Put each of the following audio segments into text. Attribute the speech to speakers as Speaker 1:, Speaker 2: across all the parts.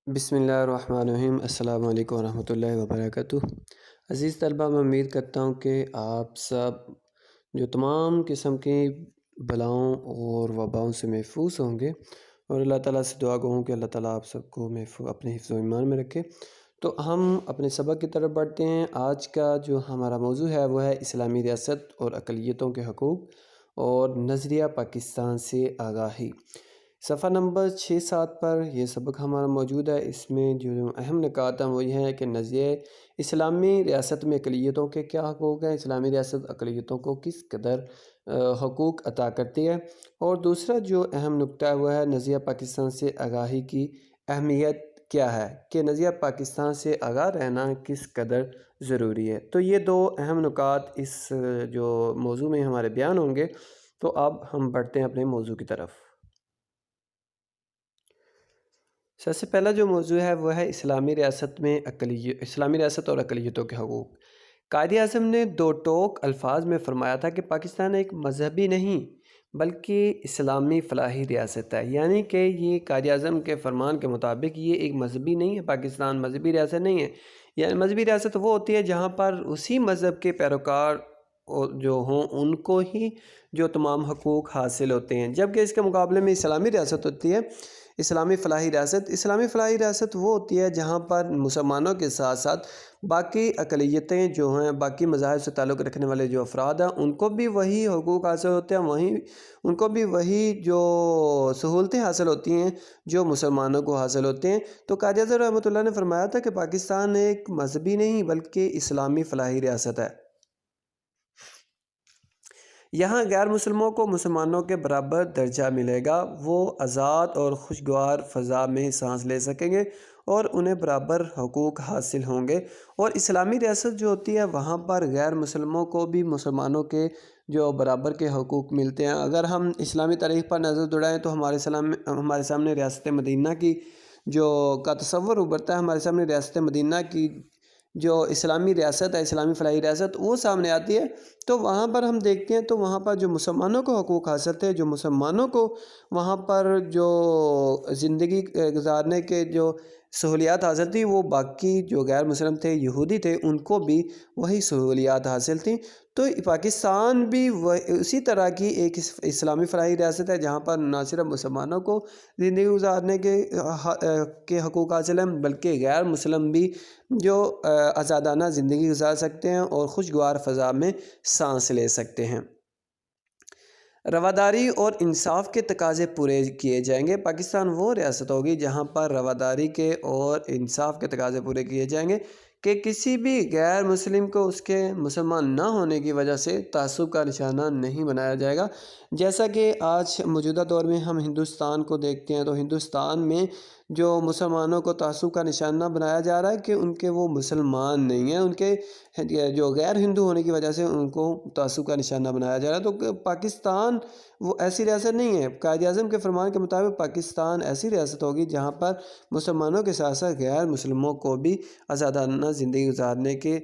Speaker 1: بسم اللہ الرحمن الرحیم۔ السلام علیکم ورحمۃ اللہ وبرکاتہ۔ عزیز طلبہ، میں امید کرتا ہوں کہ آپ سب جو تمام قسم کی بلاؤں اور وباؤں سے محفوظ ہوں گے، اور اللہ تعالیٰ سے دعا گو ہوں کہ اللہ تعالیٰ آپ سب کو محفوظ اپنے حفظ و ایمان میں رکھے۔ تو ہم اپنے سبق کی طرف بڑھتے ہیں۔ آج کا جو ہمارا موضوع ہے وہ ہے اسلامی ریاست اور اقلیتوں کے حقوق اور نظریہ پاکستان سے آگاہی۔ صفحہ نمبر 6-7 پر یہ سبق ہمارا موجود ہے۔ اس میں جو اہم نکات ہیں وہ یہ ہیں کہ نظریہ اسلامی ریاست میں اقلیتوں کے کیا حقوق ہیں، اسلامی ریاست اقلیتوں کو کس قدر حقوق عطا کرتی ہے، اور دوسرا جو اہم نکتہ ہے وہ ہے نظریہ پاکستان سے آگاہی کی اہمیت کیا ہے، کہ نظریہ پاکستان سے آگاہ رہنا کس قدر ضروری ہے۔ تو یہ دو اہم نکات اس جو موضوع میں ہمارے بیان ہوں گے۔ تو اب ہم بڑھتے ہیں اپنے موضوع کی طرف۔ سب سے پہلا جو موضوع ہے وہ ہے اسلامی ریاست اور اقلیتوں کے حقوق۔ قائد اعظم نے دو ٹوک الفاظ میں فرمایا تھا کہ پاکستان ایک مذہبی نہیں بلکہ اسلامی فلاحی ریاست ہے، یعنی کہ یہ قائد اعظم کے فرمان کے مطابق یہ ایک مذہبی نہیں ہے، پاکستان مذہبی ریاست نہیں ہے۔ یعنی مذہبی ریاست وہ ہوتی ہے جہاں پر اسی مذہب کے پیروکار جو ہوں ان کو ہی جو تمام حقوق حاصل ہوتے ہیں، جبکہ اس کے مقابلے میں اسلامی ریاست ہوتی ہے اسلامی فلاحی ریاست۔ اسلامی فلاحی ریاست وہ ہوتی ہے جہاں پر مسلمانوں کے ساتھ ساتھ باقی اقلیتیں جو ہیں، باقی مذاہب سے تعلق رکھنے والے جو افراد ہیں، ان کو بھی وہی حقوق حاصل ہوتے ہیں، ان کو بھی وہی جو سہولتیں حاصل ہوتی ہیں جو مسلمانوں کو حاصل ہوتے ہیں۔ تو قائد اعظم رحمۃ اللہ نے فرمایا تھا کہ پاکستان ایک مذہبی نہیں بلکہ اسلامی فلاحی ریاست ہے۔ یہاں غیر مسلموں کو مسلمانوں کے برابر درجہ ملے گا، وہ آزاد اور خوشگوار فضا میں سانس لے سکیں گے اور انہیں برابر حقوق حاصل ہوں گے۔ اور اسلامی ریاست جو ہوتی ہے وہاں پر غیر مسلموں کو بھی مسلمانوں کے جو برابر کے حقوق ملتے ہیں۔ اگر ہم اسلامی تاریخ پر نظر دوڑائیں تو ہمارے سامنے ریاست مدینہ کی کا تصور ابھرتا ہے، ہمارے سامنے ریاست مدینہ کی جو اسلامی ریاست ہے، اسلامی فلاحی ریاست، وہ سامنے آتی ہے۔ تو وہاں پر ہم دیکھتے ہیں تو وہاں پر جو مسلمانوں کو حقوق حاصل تھے، جو مسلمانوں کو وہاں پر جو زندگی گزارنے کے جو سہولیات حاصل تھی، وہ باقی جو غیر مسلم تھے، یہودی تھے، ان کو بھی وہی سہولیات حاصل تھیں۔ تو پاکستان بھی اسی طرح کی ایک اسلامی فلاحی ریاست ہے جہاں پر نہ صرف مسلمانوں کو زندگی گزارنے کے حقوق حاصل ہیں بلکہ غیر مسلم بھی جو آزادانہ زندگی گزار سکتے ہیں اور خوشگوار فضا میں سانس لے سکتے ہیں۔ رواداری اور انصاف کے تقاضے پورے کیے جائیں گے۔ پاکستان وہ ریاست ہوگی جہاں پر رواداری کے اور انصاف کے تقاضے پورے کیے جائیں گے کہ کسی بھی غیر مسلم کو اس کے مسلمان نہ ہونے کی وجہ سے تعصب کا نشانہ نہیں بنایا جائے گا۔ جیسا کہ آج موجودہ دور میں ہم ہندوستان کو دیکھتے ہیں تو ہندوستان میں جو مسلمانوں کو تعصب کا نشانہ بنایا جا رہا ہے کہ ان کے وہ مسلمان نہیں ہیں، ان کے جو غیر ہندو ہونے کی وجہ سے ان کو تعصب کا نشانہ بنایا جا رہا ہے۔ تو پاکستان وہ ایسی ریاست نہیں ہے۔ قائد اعظم کے فرمان کے مطابق پاکستان ایسی ریاست ہوگی جہاں پر مسلمانوں کے ساتھ ساتھ غیر مسلموں کو بھی آزادانہ زندگی گزارنے کے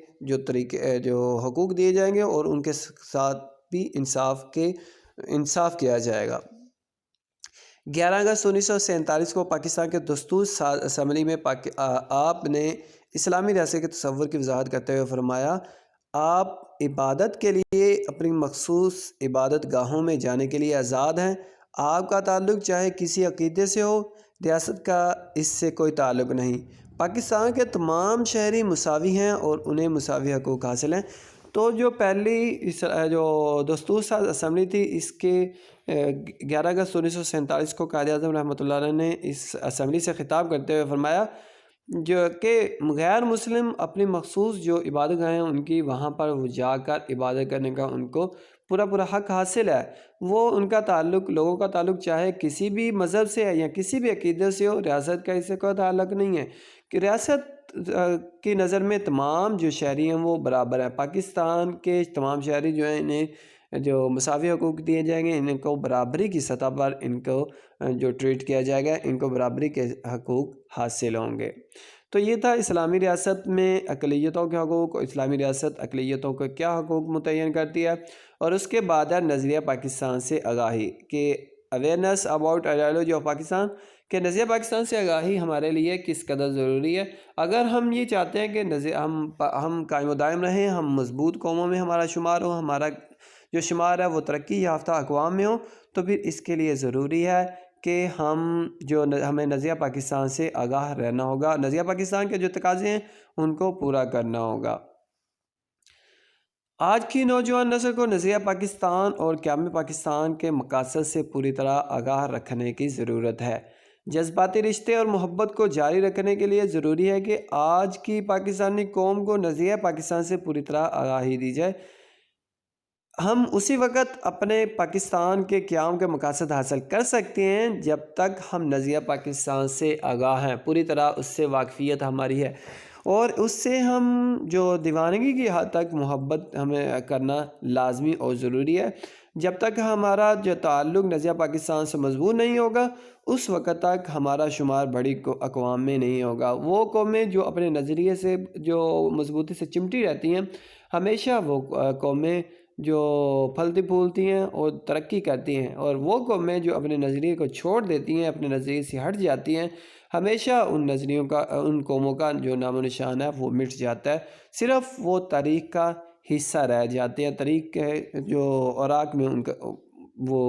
Speaker 1: جو حقوق دیے جائیں گے اور ان کے ساتھ بھی انصاف کیا جائے گا۔ 11 اگست 1947 کو پاکستان کے دستور ساز اسمبلی میں آپ نے اسلامی ریاست کے تصور کی وضاحت کرتے ہوئے فرمایا، آپ عبادت کے لیے اپنی مخصوص عبادت گاہوں میں جانے کے لیے آزاد ہیں۔ آپ کا تعلق چاہے کسی عقیدے سے ہو، ریاست کا اس سے کوئی تعلق نہیں۔ پاکستان کے تمام شہری مساوی ہیں اور انہیں مساوی حقوق حاصل ہیں۔ تو جو پہلی جو دستور ساز اسمبلی تھی، اس کے 11 اگست 1947 کو قائد اعظم رحمۃ اللہ علیہ نے اس اسمبلی سے خطاب کرتے ہوئے فرمایا جو کہ غیر مسلم اپنی مخصوص جو عبادت گاہیں ہیں ان کی وہاں پر وہ جا کر عبادت کرنے کا ان کو پورا حق حاصل ہے۔ وہ ان کا تعلق، لوگوں کا تعلق چاہے کسی بھی مذہب سے ہے یا کسی بھی عقیدے سے ہو، ریاست کا اس سے کوئی تعلق نہیں ہے کہ ریاست کی نظر میں تمام جو شہری ہیں وہ برابر ہیں۔ پاکستان کے تمام شہری جو ہیں انہیں جو مساوی حقوق دیے جائیں گے، ان کو برابری کی سطح پر ان کو جو ٹریٹ کیا جائے گا، ان کو برابری کے حقوق حاصل ہوں گے۔ تو یہ تھا اسلامی ریاست میں اقلیتوں کے حقوق، اسلامی ریاست اقلیتوں کو کیا حقوق متعین کرتی ہے، اور اس کے بعد ہے نظریہ پاکستان سے آگاہی کہ awareness about ideology of Pakistan, کہ نظریہ پاکستان سے آگاہی ہمارے لیے کس قدر ضروری ہے۔ اگر ہم یہ چاہتے ہیں کہ ہم قائم و دائم رہیں، ہم مضبوط قوموں میں ہمارا شمار ہو، ہمارا جو شمار ہے وہ ترقی یافتہ اقوام میں ہو، تو پھر اس کے لیے ضروری ہے کہ ہمیں نظریہ پاکستان سے آگاہ رہنا ہوگا، نظریہ پاکستان کے جو تقاضے ہیں ان کو پورا کرنا ہوگا۔ آج کی نوجوان نسل کو نظریہ پاکستان اور قیام پاکستان کے مقاصد سے پوری طرح آگاہ رکھنے کی ضرورت ہے۔ جذباتی رشتے اور محبت کو جاری رکھنے کے لیے ضروری ہے کہ آج کی پاکستانی قوم کو نظریہ پاکستان سے پوری طرح آگاہی دی جائے۔ ہم اسی وقت اپنے پاکستان کے قیام کے مقاصد حاصل کر سکتے ہیں جب تک ہم نظریہ پاکستان سے آگاہ ہیں، پوری طرح اس سے واقفیت ہماری ہے، اور اس سے ہم جو دیوانگی کی حد تک محبت ہمیں کرنا لازمی اور ضروری ہے۔ جب تک ہمارا جو تعلق نظریہ پاکستان سے مضبوط نہیں ہوگا، اس وقت تک ہمارا شمار بڑی اقوام میں نہیں ہوگا۔ وہ قومیں جو اپنے نظریے سے جو مضبوطی سے چمٹی رہتی ہیں، ہمیشہ وہ قومیں جو پھلتی پھولتی ہیں اور ترقی کرتی ہیں، اور وہ قومیں جو اپنے نظریے کو چھوڑ دیتی ہیں، اپنے نظریے سے ہٹ جاتی ہیں، ہمیشہ ان قوموں کا جو نام و نشان ہے وہ مٹ جاتا ہے، صرف وہ تاریخ کا حصہ رہ جاتے ہیں، تاریخ کے جو اوراق میں ان کا وہ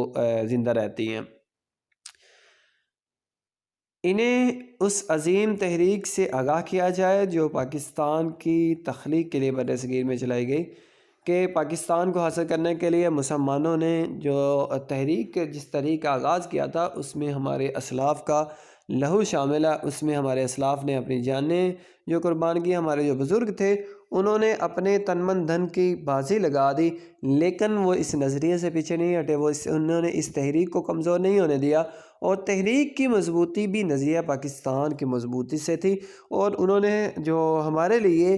Speaker 1: زندہ رہتی ہیں۔ انہیں اس عظیم تحریک سے آگاہ کیا جائے جو پاکستان کی تخلیق کے لیے برصغیر میں چلائی گئی، کہ پاکستان کو حاصل کرنے کے لیے مسلمانوں نے جو جس تحریک کا آغاز کیا تھا، اس میں ہمارے اسلاف کا لہو شامل ہے، اس میں ہمارے اسلاف نے اپنی جانیں جو قربان کی، ہمارے جو بزرگ تھے انہوں نے اپنے تن من دھن کی بازی لگا دی، لیکن وہ اس نظریے سے پیچھے نہیں ہٹے، انہوں نے اس تحریک کو کمزور نہیں ہونے دیا، اور تحریک کی مضبوطی بھی نظریہ پاکستان کی مضبوطی سے تھی، اور انہوں نے جو ہمارے لیے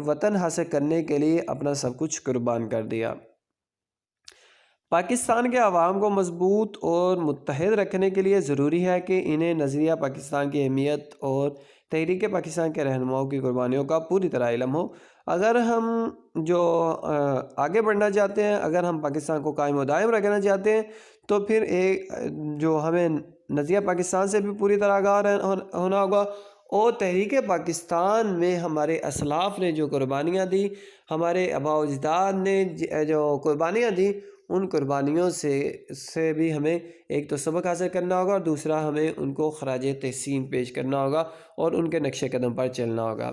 Speaker 1: وطن حاصل کرنے کے لیے اپنا سب کچھ قربان کر دیا۔ پاکستان کے عوام کو مضبوط اور متحد رکھنے کے لیے ضروری ہے کہ انہیں نظریہ پاکستان کی اہمیت اور تحریک پاکستان کے رہنماؤں کی قربانیوں کا پوری طرح علم ہو۔ اگر ہم جو آگے بڑھنا چاہتے ہیں، اگر ہم پاکستان کو قائم و دائم رکھنا چاہتے ہیں، تو پھر جو ہمیں نظریہ پاکستان سے بھی پوری طرح آگاہ ہونا ہوگا، اور تحریک پاکستان میں ہمارے اسلاف نے جو قربانیاں دی، ہمارے آباء و اجداد نے جو قربانیاں دی، ان قربانیوں سے بھی ہمیں ایک تو سبق حاصل کرنا ہوگا، اور دوسرا ہمیں ان کو خراج تحسین پیش کرنا ہوگا اور ان کے نقش قدم پر چلنا ہوگا۔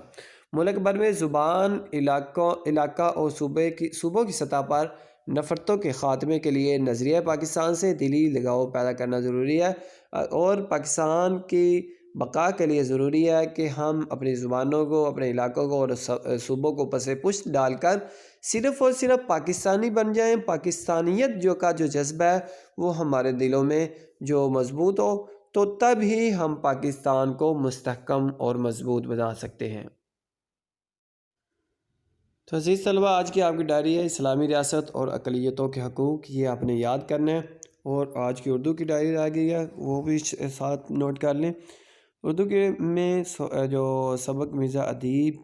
Speaker 1: ملک بھر میں زبان، علاقہ اور صوبوں کی سطح پر نفرتوں کے خاتمے کے لیے نظریہ پاکستان سے دلی لگاؤ پیدا کرنا ضروری ہے، اور پاکستان کی بقا کے لیے ضروری ہے کہ ہم اپنی زبانوں کو، اپنے علاقوں کو اور صوبوں کو پس پشت ڈال کر صرف اور صرف پاکستانی بن جائیں۔ پاکستانیت کا جو جذبہ ہے وہ ہمارے دلوں میں جو مضبوط ہو، تو تب ہی ہم پاکستان کو مستحکم اور مضبوط بنا سکتے ہیں۔ تو عزیز طلبہ، آج کی آپ کی ڈائری ہے اسلامی ریاست اور اقلیتوں کے حقوق، یہ آپ نے یاد کرنا ہے، اور آج کی اردو کی ڈائری آ گئی ہے وہ بھی ساتھ نوٹ کر لیں۔ اردو میں جو سبق مرزا ادیب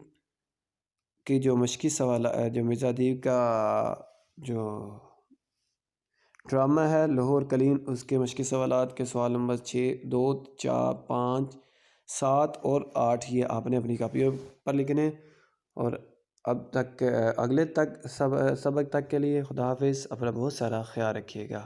Speaker 1: کی جو مشقی سوال جو مرزا ادیب کا جو ڈرامہ ہے لاہور کلیم، اس کے مشقی سوالات کے سوال نمبر 6، 2، 4، 5، 7 اور 8 یہ آپ نے اپنی کاپیوں پر لکھنے، اور اب تک اگلے سبق تک کے لیے خدا حافظ، اپنا بہت سارا خیال رکھیے گا۔